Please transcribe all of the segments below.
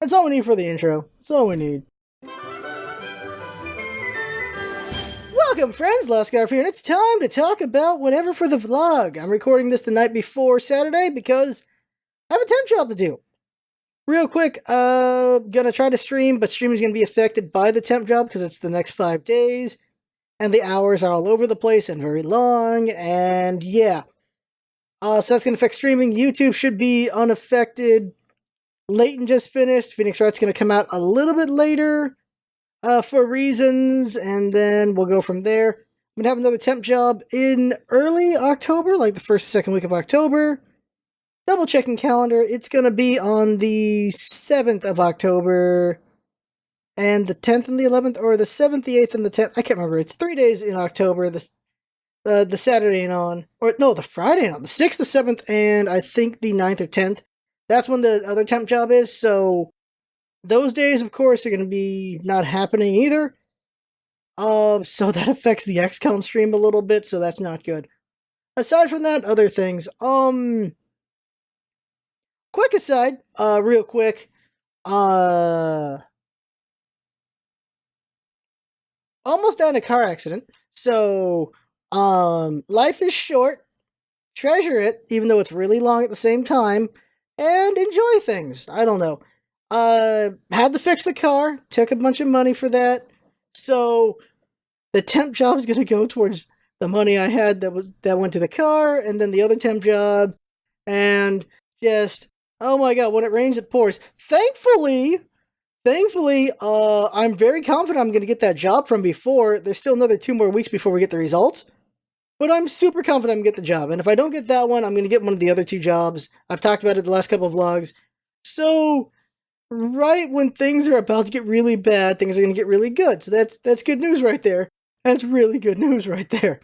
That's all we need for the intro. That's all we need. Welcome, friends. Scarf here, and it's time to talk about whatever for the vlog. I'm recording this the night before Saturday because I have a temp job to do. Real quick, gonna try to stream, but streaming is gonna be affected by the temp job because it's the next 5 days, and the hours are all over the place and very long, and yeah. So that's gonna affect streaming. YouTube should be unaffected. Leighton just finished. Phoenix Wright's gonna come out a little bit later, for reasons, and then we'll go from there. I'm gonna have another temp job in early October, like the first, second week of October. Double checking calendar, it's gonna be on the 7th of October, and the 10th and the 11th, or the 7th, the 8th, and the 10th, I can't remember, it's 3 days in October, the Saturday and on, or no, the Friday and on, the 6th, the 7th, and I think the 9th or 10th, that's when the other temp job is, so those days, of course, are gonna be not happening either, so that affects the XCOM stream a little bit, so that's not good. Aside from that, other things, quick aside, real quick, almost died in a car accident, so, life is short, treasure it, even though it's really long at the same time, and enjoy things, I don't know. Had to fix the car, took a bunch of money for that, so the temp job is gonna go towards the money I had that went to the car, and then the other temp job, and just, oh my god, when it rains, it pours. Thankfully, I'm very confident I'm gonna get that job from before. There's still another 2 more weeks before we get the results, but I'm super confident I'm gonna get the job, and if I don't get that one, I'm gonna get one of the other 2 jobs. I've talked about it the last couple of vlogs, so right when things are about to get really bad, things are going to get really good. So that's good news right there. That's really good news right there.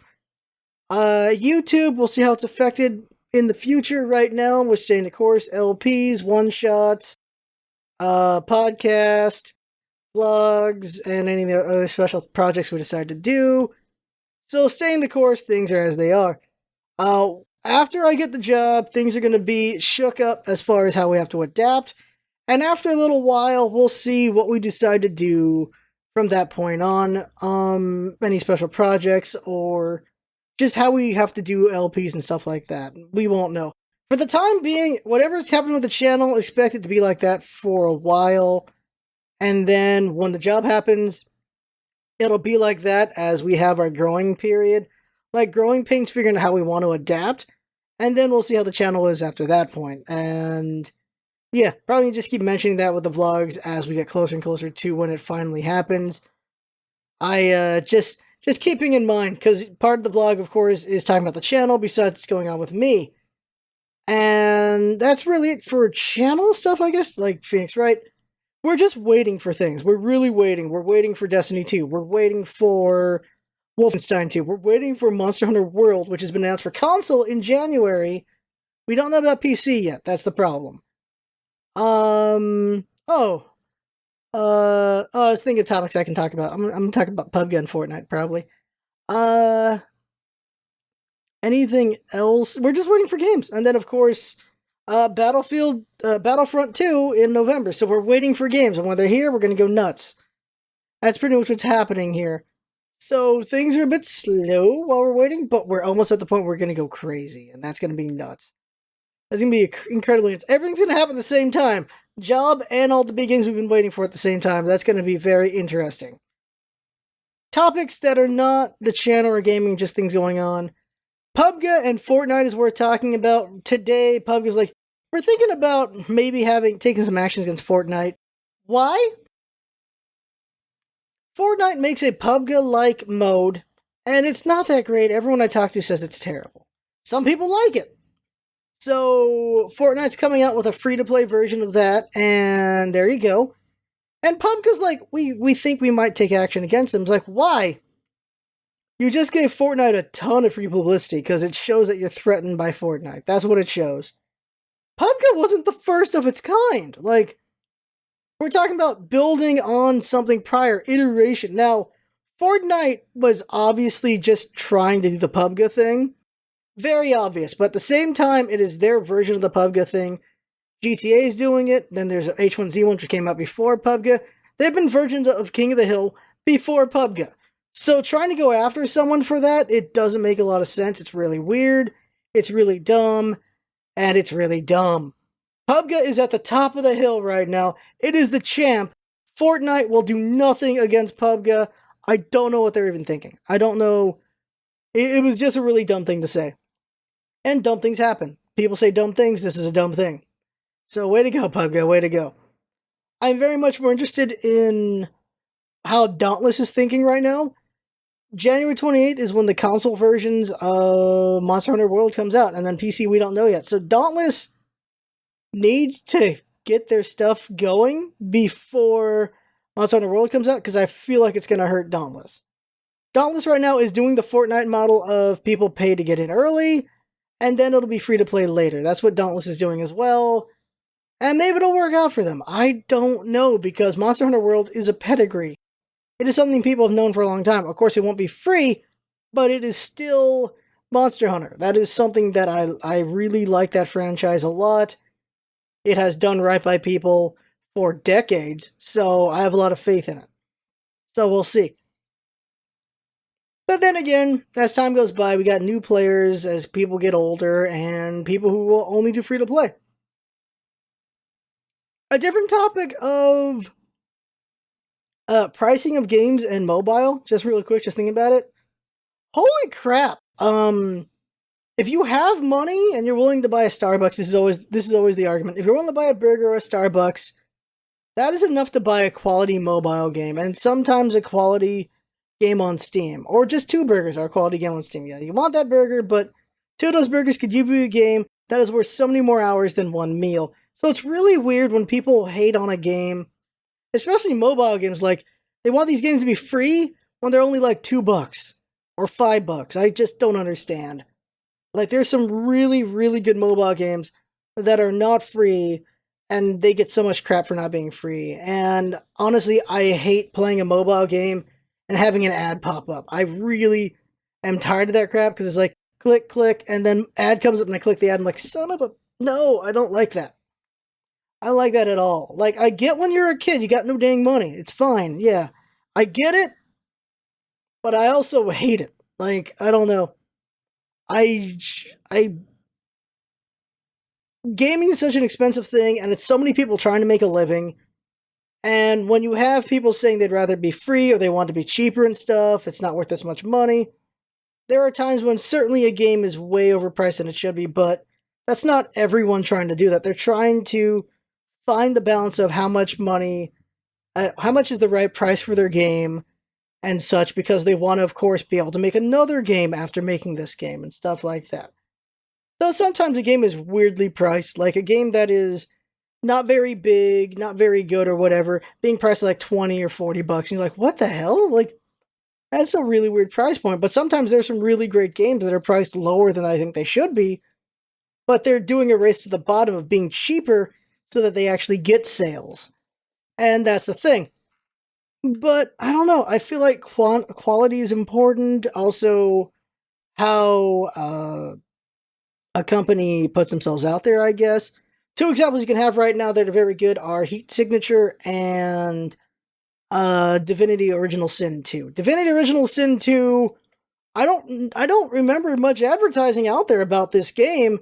YouTube, we'll see how it's affected in the future. Right now, we're staying the course. LPs, one-shots, podcast, vlogs, and any of the other special projects we decide to do. So staying the course, things are as they are. After I get the job, things are going to be shook up as far as how we have to adapt. And after a little while, we'll see what we decide to do from that point on. Any special projects or just how we have to do LPs and stuff like that. We won't know. For the time being, whatever's happening with the channel, expect it to be like that for a while. And then when the job happens, it'll be like that as we have our growing period. Like growing pains, figuring out how we want to adapt. And then we'll see how the channel is after that point. And yeah, probably just keep mentioning that with the vlogs as we get closer and closer to when it finally happens. I, just keeping in mind, because part of the vlog, of course, is talking about the channel, besides what's going on with me. And that's really it for channel stuff, I guess, like Phoenix Wright. We're just waiting for things. We're really waiting. We're waiting for Destiny 2. We're waiting for Wolfenstein 2. We're waiting for Monster Hunter World, which has been announced for console in January. We don't know about PC yet. That's the problem. I was thinking of topics I can talk about. I'm gonna talk about PuBG and Fortnite, probably. Anything else? We're just waiting for games. And then, of course, Battlefront 2 in November. So we're waiting for games. And when they're here, we're gonna go nuts. That's pretty much what's happening here. So things are a bit slow while we're waiting, but we're almost at the point where we're gonna go crazy. And that's gonna be nuts. That's going to be incredibly... Everything's going to happen at the same time. Job and all the big games we've been waiting for at the same time. That's going to be very interesting. Topics that are not the channel or gaming, just things going on. PuBG and Fortnite is worth talking about. Today, PuBG is like, we're thinking about maybe taking some actions against Fortnite. Why? Fortnite makes a PuBG-like mode, and it's not that great. Everyone I talk to says it's terrible. Some people like it. So, Fortnite's coming out with a free-to-play version of that, and there you go. And PuBG's like, we think we might take action against them. It's like, why? You just gave Fortnite a ton of free publicity, because it shows that you're threatened by Fortnite. That's what it shows. PuBG wasn't the first of its kind. Like, we're talking about building on something prior, iteration. Now, Fortnite was obviously just trying to do the PuBG thing. Very obvious, but at the same time, it is their version of the PuBG thing. GTA is doing it. Then there's H1Z1, which came out before PUBG. They've been versions of King of the Hill before PUBG. So trying to go after someone for that, it doesn't make a lot of sense. It's really weird. It's really dumb. And it's really dumb. PUBG is at the top of the hill right now. It is the champ. Fortnite will do nothing against PUBG. I don't know what they're even thinking. I don't know. It was just a really dumb thing to say. And dumb things happen. People say dumb things. This is a dumb thing. So way to go, PUBG. Way to go. I'm very much more interested in how Dauntless is thinking right now. January 28th is when the console versions of Monster Hunter World comes out. And then PC, we don't know yet. So Dauntless needs to get their stuff going before Monster Hunter World comes out, because I feel like it's going to hurt Dauntless. Dauntless right now is doing the Fortnite model of people pay to get in early, and then it'll be free to play later. That's what Dauntless is doing as well. And maybe it'll work out for them. I don't know, because Monster Hunter World is a pedigree. It is something people have known for a long time. Of course, it won't be free, but it is still Monster Hunter. That is something that I really like that franchise a lot. It has done right by people for decades, so I have a lot of faith in it. So we'll see. But then again, as time goes by, we got new players as people get older, and people who will only do free-to-play. A different topic of pricing of games and mobile, just really quick, just thinking about it. Holy crap! If you have money and you're willing to buy a Starbucks, this is always the argument. If you're willing to buy a burger or a Starbucks, that is enough to buy a quality mobile game, and sometimes a quality game on Steam. Or just 2 burgers are a quality game on Steam. Yeah, you want that burger, but 2 of those burgers could give you a game that is worth so many more hours than 1 meal. So it's really weird when people hate on a game, especially mobile games. Like, they want these games to be free when they're only like $2 or $5. I just don't understand. Like, there's some really, really good mobile games that are not free, and they get so much crap for not being free. And honestly, I hate playing a mobile game and having an ad pop up. I really am tired of that crap, because it's like, click, click, and then ad comes up and I click the ad, and I'm like, son of a... No, I don't like that. I don't like that at all. Like, I get when you're a kid, you got no dang money. It's fine, yeah. I get it, but I also hate it. Like, I don't know. Gaming is such an expensive thing, and it's so many people trying to make a living. And when you have people saying they'd rather be free or they want to be cheaper and stuff, it's not worth this much money. There are times when certainly a game is way overpriced than it should be, but that's not everyone trying to do that. They're trying to find the balance of how much money, how much is the right price for their game and such, because they want to, of course, be able to make another game after making this game and stuff like that. Though sometimes a game is weirdly priced, like a game that is not very big, not very good or whatever, being priced at like 20 or 40 bucks. And you're like, what the hell? Like, that's a really weird price point. But sometimes there's some really great games that are priced lower than I think they should be, but they're doing a race to the bottom of being cheaper so that they actually get sales. And that's the thing. But I don't know. I feel like quality is important. Also, how a company puts themselves out there, I guess. 2 examples you can have right now that are very good are Heat Signature and Divinity Original Sin 2. Divinity Original Sin 2, I don't remember much advertising out there about this game,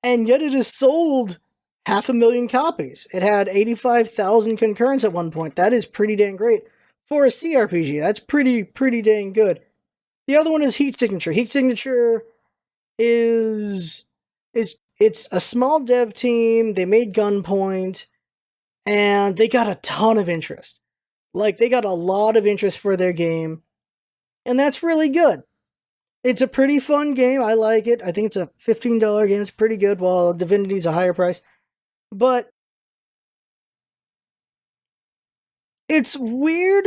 and yet it has sold 500,000 copies. It had 85,000 concurrents at one point. That is pretty dang great. For a CRPG, that's pretty dang good. The other one is Heat Signature. Heat Signature it's a small dev team. They made Gunpoint, and they got a ton of interest. Like, they got a lot of interest for their game, and that's really good. It's a pretty fun game. I like it. I think it's a $15 game. It's pretty good, while Divinity's a higher price. But it's weird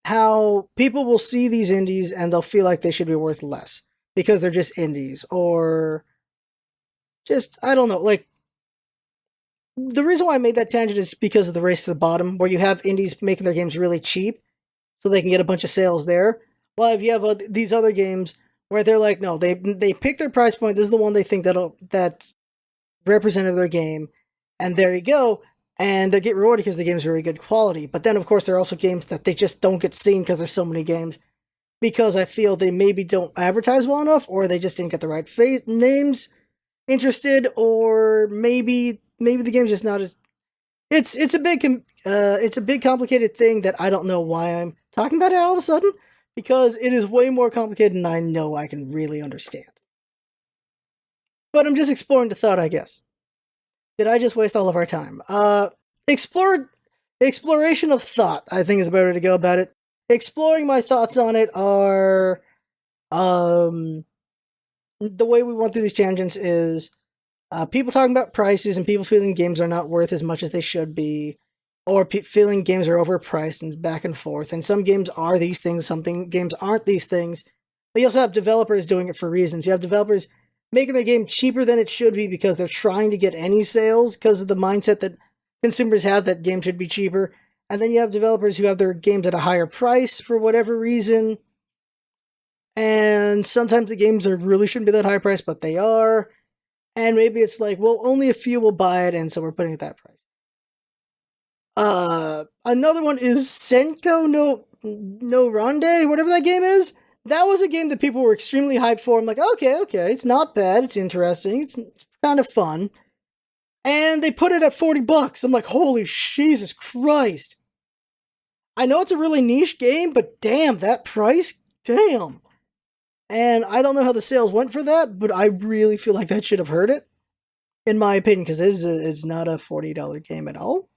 how people will see these indies and they'll feel like they should be worth less because they're just indies, or just, I don't know, like, the reason why I made that tangent is because of the race to the bottom, where you have indies making their games really cheap so they can get a bunch of sales there. Well, if you have these other games where they're like, no, they pick their price point, this is the one they think that's representative of their game, And there you go. And they get rewarded because the game's very good quality. But then, of course, there are also games that they just don't get seen because there's so many games. Because I feel they maybe don't advertise well enough, or they just didn't get the right names interested, or maybe the game's just not as... It's a big complicated thing that I don't know why I'm talking about it all of a sudden, because it is way more complicated than I know I can really understand. But I'm just exploring the thought, I guess. Did I just waste all of our time? Exploration of thought, I think, is a better way to go about it. Exploring my thoughts on it are, the way we went through these tangents is people talking about prices and people feeling games are not worth as much as they should be, or feeling games are overpriced and back and forth. And some games are these things, some games aren't these things. But you also have developers doing it for reasons. You have developers making their game cheaper than it should be because they're trying to get any sales because of the mindset that consumers have that games should be cheaper. And then you have developers who have their games at a higher price for whatever reason. And sometimes the games really shouldn't be that high price, but they are. And maybe it's like, well, only a few will buy it, and so we're putting it at that price. Another one is Senko no Ronde, whatever that game is. That was a game that people were extremely hyped for. I'm like, okay, it's not bad, it's interesting, it's kind of fun. And they put it at $40. I'm like, holy Jesus Christ. I know it's a really niche game, but damn, that price? Damn. And I don't know how the sales went for that, but I really feel like that should have hurt it, in my opinion, because it's not a $40 game at all.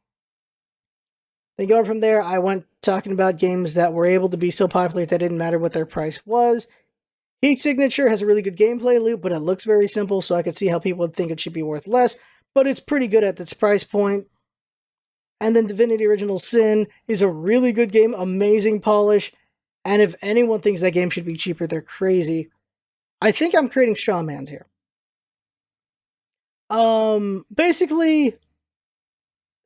Then going from there, I went talking about games that were able to be so popular that it didn't matter what their price was. Heat Signature has a really good gameplay loop, but it looks very simple, so I could see how people would think it should be worth less, but it's pretty good at its price point. And then Divinity Original Sin is a really good game, amazing polish, and if anyone thinks that game should be cheaper, they're crazy. I think I'm creating straw mans here. Basically,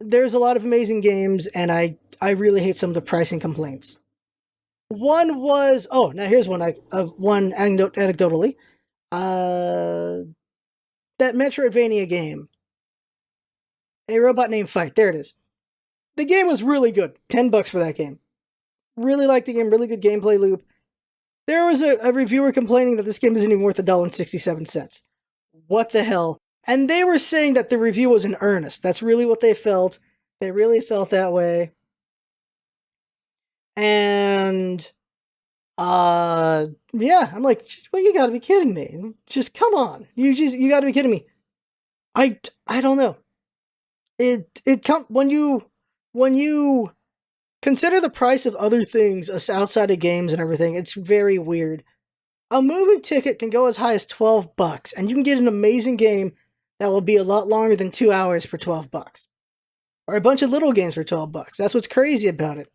there's a lot of amazing games, and I really hate some of the pricing complaints. One was, now here's one anecdotally. That Metroidvania game. A Robot Named Fight, there it is. The game was really good, $10 for that game. Really liked the game, really good gameplay loop. There was a reviewer complaining that this game isn't even worth $1.67. What the hell? And they were saying that the review was in earnest. That's really what they felt. They really felt that way. And, yeah, I'm like, well, you gotta be kidding me. Just, come on. You gotta be kidding me. I don't know. When you consider the price of other things outside of games and everything, it's very weird. A movie ticket can go as high as $12, and you can get an amazing game that will be a lot longer than 2 hours for $12. Or a bunch of little games for $12. That's what's crazy about it.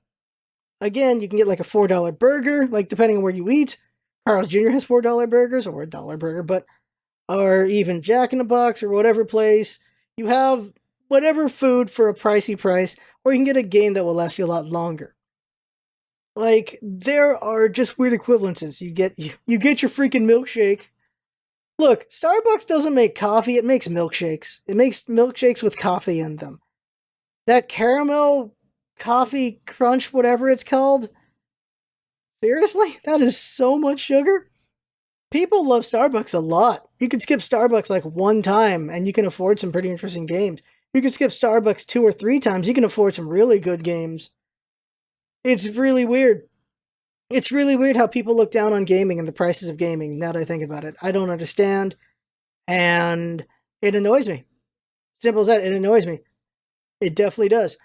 Again, you can get like a $4 burger, like depending on where you eat. Carl's Jr. has $4 burgers, or a $1 burger, or even Jack in the Box, or whatever place. You have whatever food for a pricey price, or you can get a game that will last you a lot longer. Like, there are just weird equivalences. You get your freaking milkshake. Look, Starbucks doesn't make coffee, it makes milkshakes. It makes milkshakes with coffee in them. That caramel coffee crunch, whatever it's called. Seriously? That is so much sugar? People love Starbucks a lot. You can skip Starbucks like one time, and you can afford some pretty interesting games. You can skip Starbucks 2 or 3 times, you can afford some really good games. It's really weird. It's really weird how people look down on gaming and the prices of gaming, now that I think about it. I don't understand, and it annoys me. Simple as that, it annoys me. It definitely does.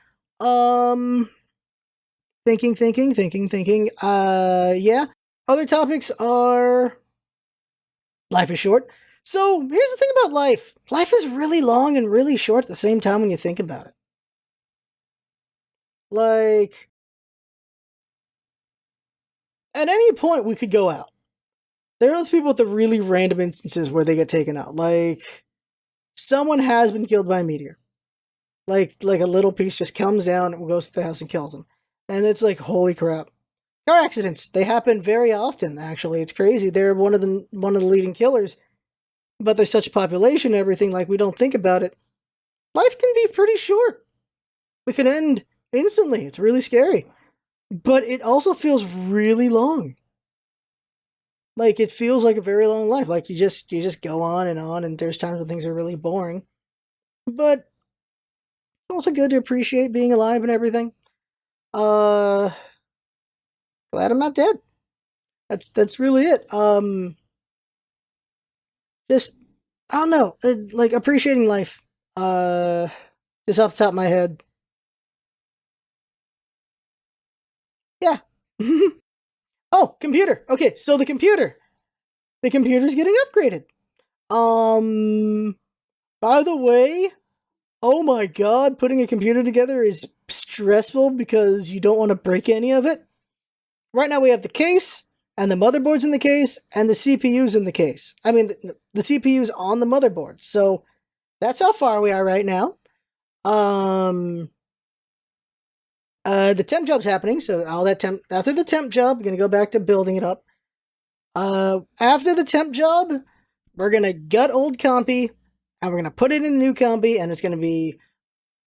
Thinking. Yeah. Other topics are... life is short. So, here's the thing about life. Life is really long and really short at the same time when you think about it. Like, at any point we could go out. There are those people with the really random instances where they get taken out. Like, someone has been killed by a meteor. Like a little piece just comes down and goes to the house and kills them. And it's like, holy crap. Car accidents, they happen very often, actually. It's crazy. They're one of the leading killers. But there's such a population and everything, like, we don't think about it. life can be pretty short. It can end instantly. It's really scary. But it also feels really long. Like, it feels like a very long life. Like, you just go on, and there's times when things are really boring. But it's also good to appreciate being alive and everything. Glad I'm not dead. That's really it. Just, I don't know, like, appreciating life. Just off the top of my head. Yeah. Oh, computer. Okay, so the computer's getting upgraded. By the way, oh my god, putting a computer together is stressful because you don't want to break any of it. Right now we have the case, and the motherboard's in the case, and the CPU's in the case. I mean, the CPU's on the motherboard. So that's how far we are right now. The temp job's happening, so after the temp job, we're gonna go back to building it up. After the temp job, we're gonna gut old compy, and we're gonna put it in new compy, and it's gonna be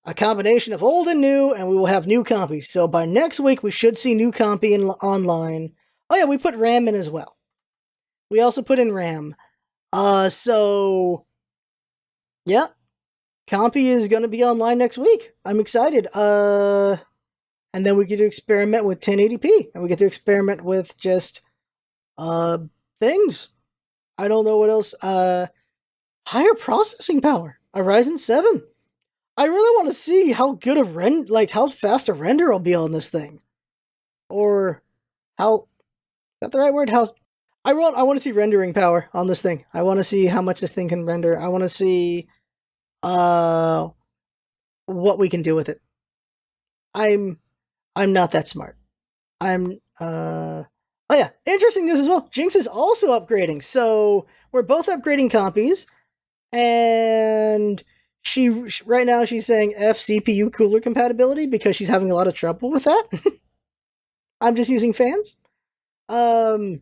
a combination of old and new, and we will have new compy. So by next week, we should see new compy online. Oh yeah, we put RAM in as well. We also put in RAM. So yeah, compy is gonna be online next week. I'm excited. And then we get to experiment with 1080p, and we get to experiment with just things. I don't know what else. Higher processing power. A Ryzen 7. I really want to see how good how fast a render will be on this thing. Or how, is that the right word? I want to see rendering power on this thing. I want to see how much this thing can render. I want to see what we can do with it. I'm not that smart. Oh yeah, interesting news as well. Jinx is also upgrading. So we're both upgrading compies, and right now she's saying F CPU cooler compatibility because she's having a lot of trouble with that. I'm just using fans. But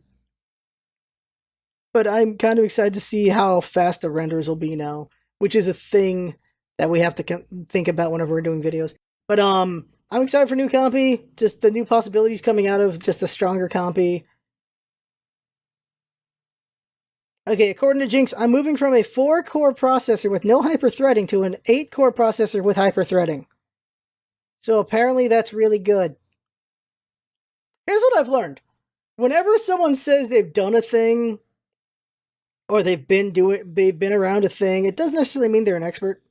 I'm kind of excited to see how fast the renders will be now, which is a thing that we have to think about whenever we're doing videos. But I'm excited for new compy, just the new possibilities coming out of just the stronger compy. Okay, according to Jinx, I'm moving from a 4-core processor with no hyper-threading to an 8-core processor with hyper-threading. So apparently that's really good. Here's what I've learned. Whenever someone says they've done a thing, or they've been around a thing, it doesn't necessarily mean they're an expert.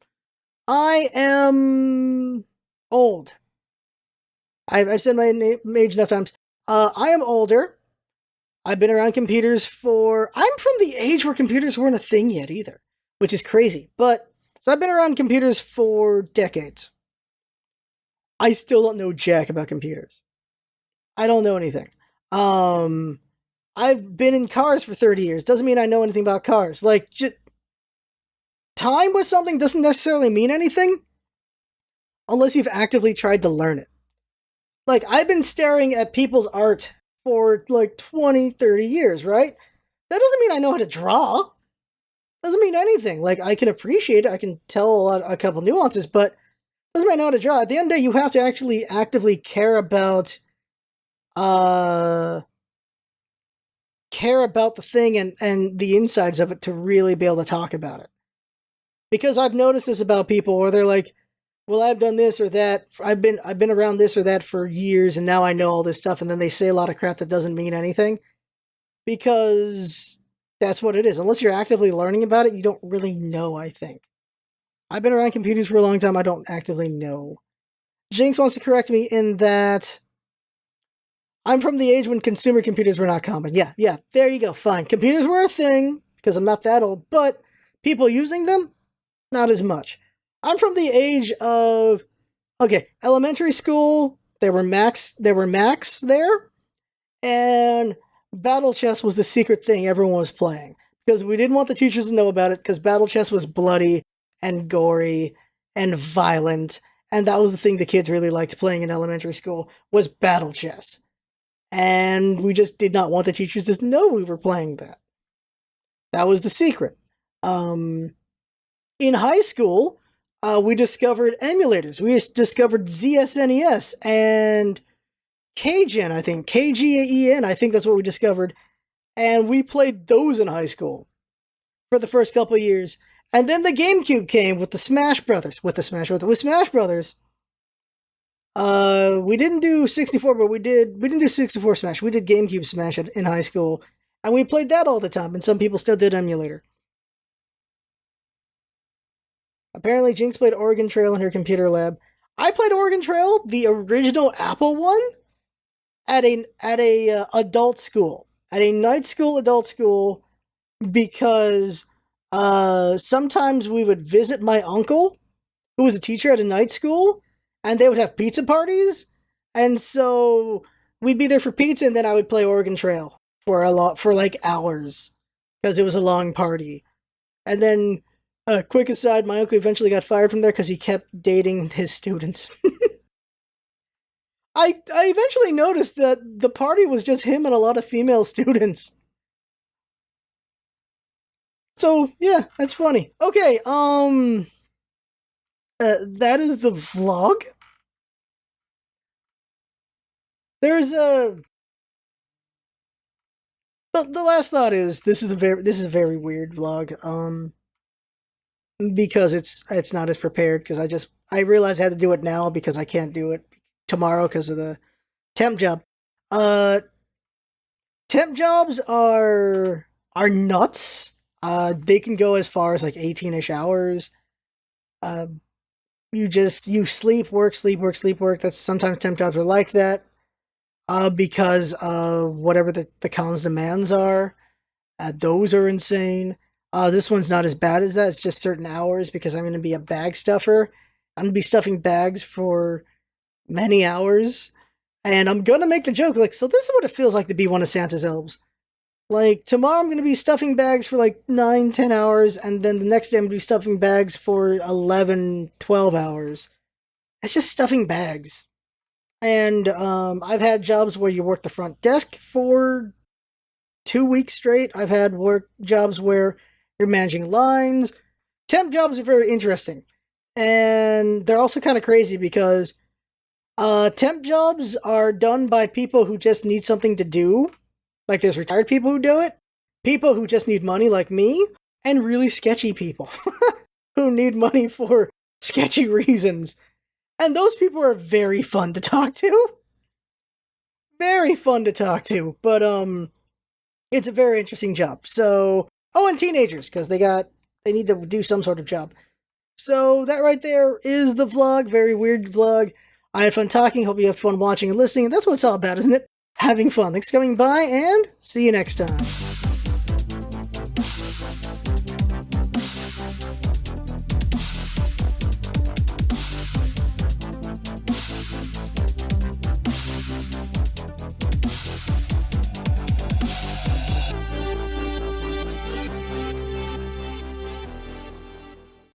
I am old. I've said my age enough times. I am older. I've been around computers I'm from the age where computers weren't a thing yet either, which is crazy. So I've been around computers for decades. I still don't know jack about computers. I don't know anything. I've been in cars for 30 years. Doesn't mean I know anything about cars. Like, time with something doesn't necessarily mean anything unless you've actively tried to learn it. Like, I've been staring at people's art for like 20, 30 years, right? That doesn't mean I know how to draw. Doesn't mean anything. Like, I can appreciate it. I can tell a couple nuances, but doesn't mean I know how to draw. At the end of the day, you have to actually actively care about the thing and the insides of it to really be able to talk about it. Because I've noticed this about people where they're like, well, I've done this or that. I've been around this or that for years, and now I know all this stuff. And then they say a lot of crap that doesn't mean anything, because that's what it is. Unless you're actively learning about it, you don't really know. I think I've been around computers for a long time. I don't actively know. Jinx wants to correct me in that I'm from the age when consumer computers were not common. Yeah. There you go. Fine. Computers were a thing because I'm not that old, but people using them, not as much. I'm from the age of, elementary school, there were Macs there, and Battle Chess was the secret thing everyone was playing, because we didn't want the teachers to know about it, because Battle Chess was bloody and gory and violent, and that was the thing the kids really liked playing in elementary school, was Battle Chess. And we just did not want the teachers to know we were playing that. That was the secret. In high school, we discovered emulators. We discovered ZSNES and KGen, I think. KGEN, I think that's what we discovered. And we played those in high school for the first couple of years. And then the GameCube came with the Smash Brothers. With Smash Brothers. We didn't do 64, but we didn't do 64 Smash. We did GameCube Smash in high school. And we played that all the time, and some people still did emulator. Apparently, Jinx played Oregon Trail in her computer lab. I played Oregon Trail, the original Apple one, at a adult school, at a night school adult school, because sometimes we would visit my uncle, who was a teacher at a night school, and they would have pizza parties, and so we'd be there for pizza, and then I would play Oregon Trail for like hours, because it was a long party. And then, quick aside, my uncle eventually got fired from there because he kept dating his students. I eventually noticed that the party was just him and a lot of female students. So, yeah, that's funny. Okay, that is the vlog. There's the last thought is this is a very weird vlog. Because it's not as prepared, because I realized I had to do it now because I can't do it tomorrow because of the temp job. Temp jobs are nuts. They can go as far as like 18-ish hours. You sleep, work, sleep, work, sleep, work. That's sometimes temp jobs are like that. Because of whatever the college demands are. Those are insane. This one's not as bad as that. It's just certain hours because I'm going to be a bag stuffer. I'm going to be stuffing bags for many hours. And I'm going to make the joke, like, so this is what it feels like to be one of Santa's elves. Like, tomorrow I'm going to be stuffing bags for like 9-10 hours. And then the next day I'm going to be stuffing bags for 11-12 hours. It's just stuffing bags. And I've had jobs where you work the front desk for 2 weeks straight. I've had jobs where you're managing lines. Temp jobs are very interesting. And they're also kind of crazy because temp jobs are done by people who just need something to do. Like there's retired people who do it, people who just need money like me, and really sketchy people who need money for sketchy reasons. And those people are very fun to talk to. Very fun to talk to. But it's a very interesting job. So, and teenagers, because they need to do some sort of job. So that right there is the vlog. Very weird vlog. I had fun talking. Hope you have fun watching and listening. And that's what it's all about, isn't it? Having fun. Thanks for coming by, and see you next time.